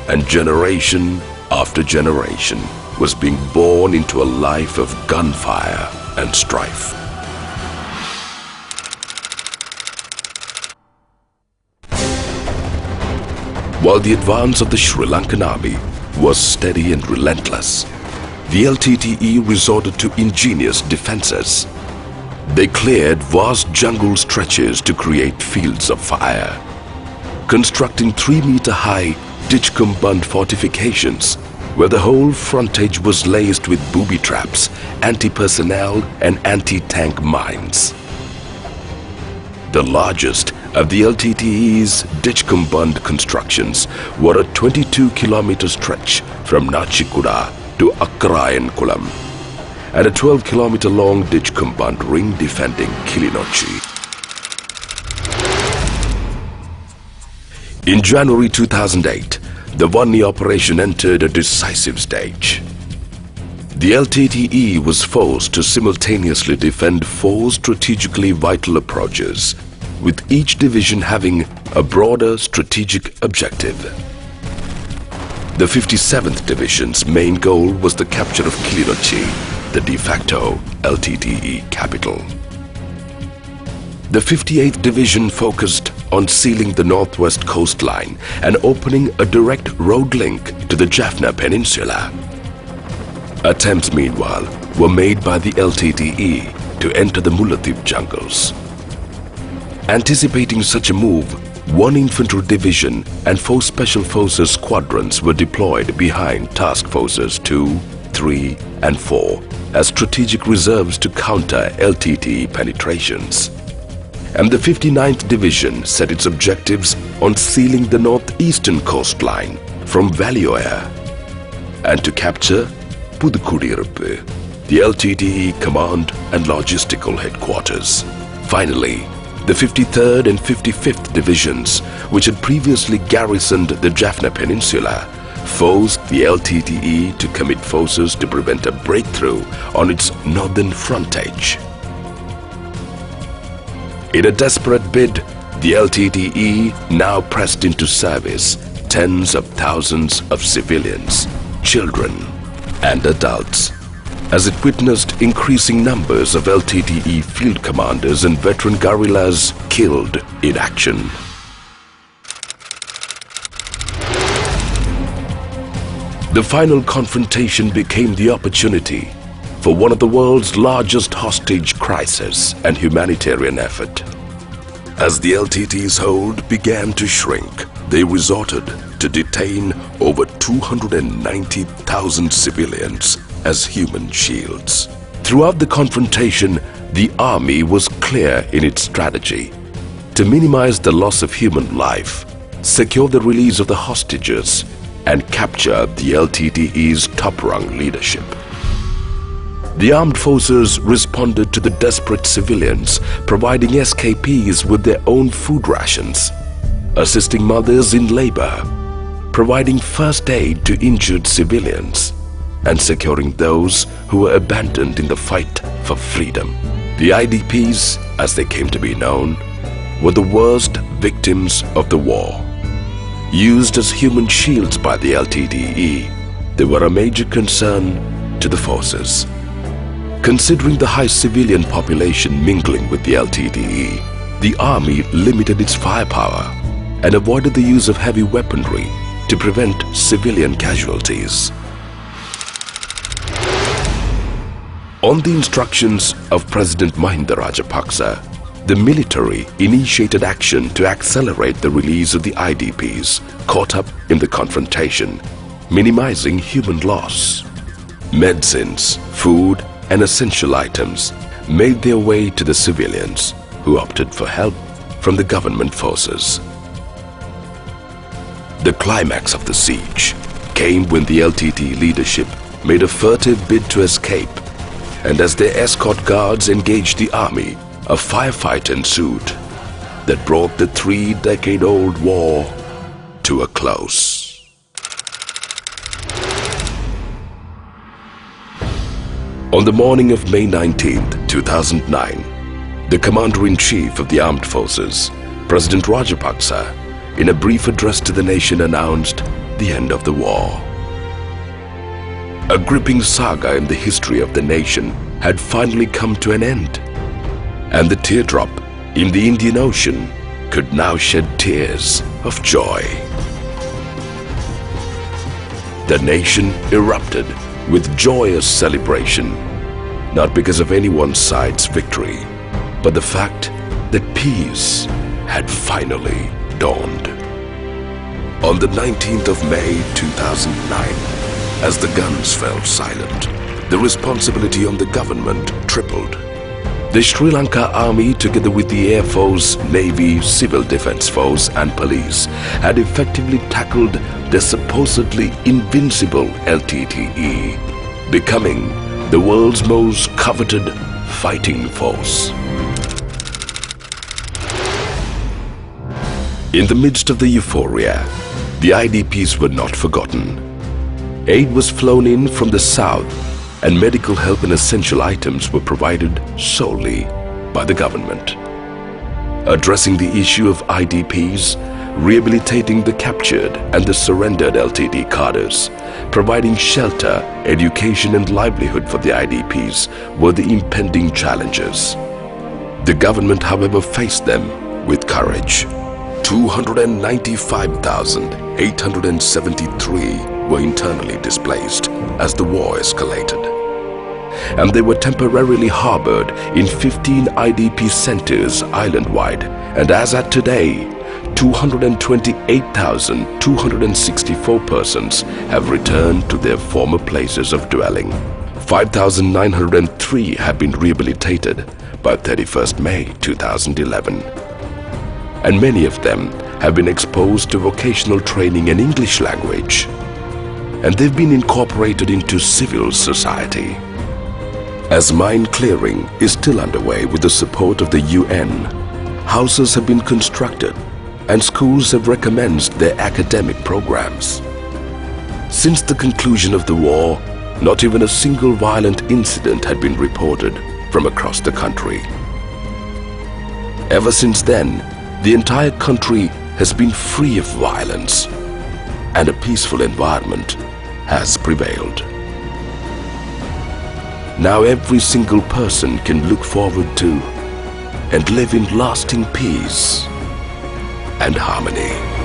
and generation after generation was being born into a life of gunfire and strife. While the advance of the Sri Lankan army was steady and relentless, the LTTE resorted to ingenious defenses. They cleared vast jungle stretches to create fields of fire, constructing 3-meter-high ditch-compound fortifications where the whole frontage was laced with booby traps, anti-personnel and anti-tank mines. The largest of the LTTE's ditch-compound constructions were a 22-kilometer stretch from Nachikura to Akkarayankulam and a 12-kilometer long ditch compound ring defending Kilinochchi. In January 2008, the Vanni operation entered a decisive stage. The LTTE was forced to simultaneously defend 4 strategically vital approaches, with each division having a broader strategic objective. The 57th Division's main goal was the capture of Kilinochchi, the de facto LTTE capital. The 58th Division focused on sealing the northwest coastline and opening a direct road link to the Jaffna Peninsula. Attempts, meanwhile, were made by the LTTE to enter the Mullatif jungles. Anticipating such a move, 1 infantry division and 4 special forces squadrons were deployed behind task forces 2, 3 and 4 as strategic reserves to counter LTTE penetrations. And the 59th Division set its objectives on sealing the northeastern coastline from Valioya and to capture Pudukudiruppu, the LTTE command and logistical headquarters. Finally, the 53rd and 55th Divisions, which had previously garrisoned the Jaffna Peninsula, forced the LTTE to commit forces to prevent a breakthrough on its northern frontage. In a desperate bid, the LTTE now pressed into service tens of thousands of civilians, children and adults, as it witnessed increasing numbers of LTTE field commanders and veteran guerrillas killed in action. The final confrontation became the opportunity for one of the world's largest hostage crisis and humanitarian effort. As the LTTE's hold began to shrink, they resorted to detain over 290,000 civilians as human shields. Throughout the confrontation, the army was clear in its strategy to minimize the loss of human life, secure the release of the hostages, and capture the LTTE's top-rung leadership. The armed forces responded to the desperate civilians, providing escapees with their own food rations, assisting mothers in labor, providing first aid to injured civilians, and securing those who were abandoned in the fight for freedom. The IDPs, as they came to be known, were the worst victims of the war. Used as human shields by the LTTE, they were a major concern to the forces. Considering the high civilian population mingling with the LTTE, the army limited its firepower and avoided the use of heavy weaponry to prevent civilian casualties. On the instructions of President Mahinda Rajapaksa, the military initiated action to accelerate the release of the IDPs caught up in the confrontation, minimizing human loss. Medicines, food, and essential items made their way to the civilians, who opted for help from the government forces. The climax of the siege came when the LTTE leadership made a furtive bid to escape, and as their escort guards engaged the army, a firefight ensued that brought the 3-decade-old war to a close. On the morning of May 19, 2009, the Commander-in-Chief of the Armed Forces, President Rajapaksa, in a brief address to the nation announced the end of the war. A gripping saga in the history of the nation had finally come to an end, and the teardrop in the Indian Ocean could now shed tears of joy. The nation erupted with joyous celebration, not because of any one side's victory, but the fact that peace had finally dawned. On the 19th of May 2009, as the guns fell silent, the responsibility on the government tripled. The Sri Lanka Army, together with the Air Force, Navy, Civil Defence Force and Police, had effectively tackled the supposedly invincible LTTE, becoming the world's most coveted fighting force. In the midst of the euphoria, the IDPs were not forgotten. Aid was flown in from the south, and medical help and essential items were provided solely by the government. Addressing the issue of IDPs, rehabilitating the captured and the surrendered LTD cadres, providing shelter, education and livelihood for the IDPs were the impending challenges. The government, however, faced them with courage. 295,873 were internally displaced as the war escalated, and they were temporarily harbored in 15 IDP centers island-wide, and as at today, 228,264 persons have returned to their former places of dwelling. 5,903 have been rehabilitated by 31st May 2011. And many of them have been exposed to vocational training and English language, and they've been incorporated into civil society. As mine clearing is still underway with the support of the UN, houses have been constructed and schools have recommenced their academic programs. Since the conclusion of the war, not even a single violent incident had been reported from across the country. Ever since then, the entire country has been free of violence, and a peaceful environment has prevailed. Now every single person can look forward to and live in lasting peace and harmony.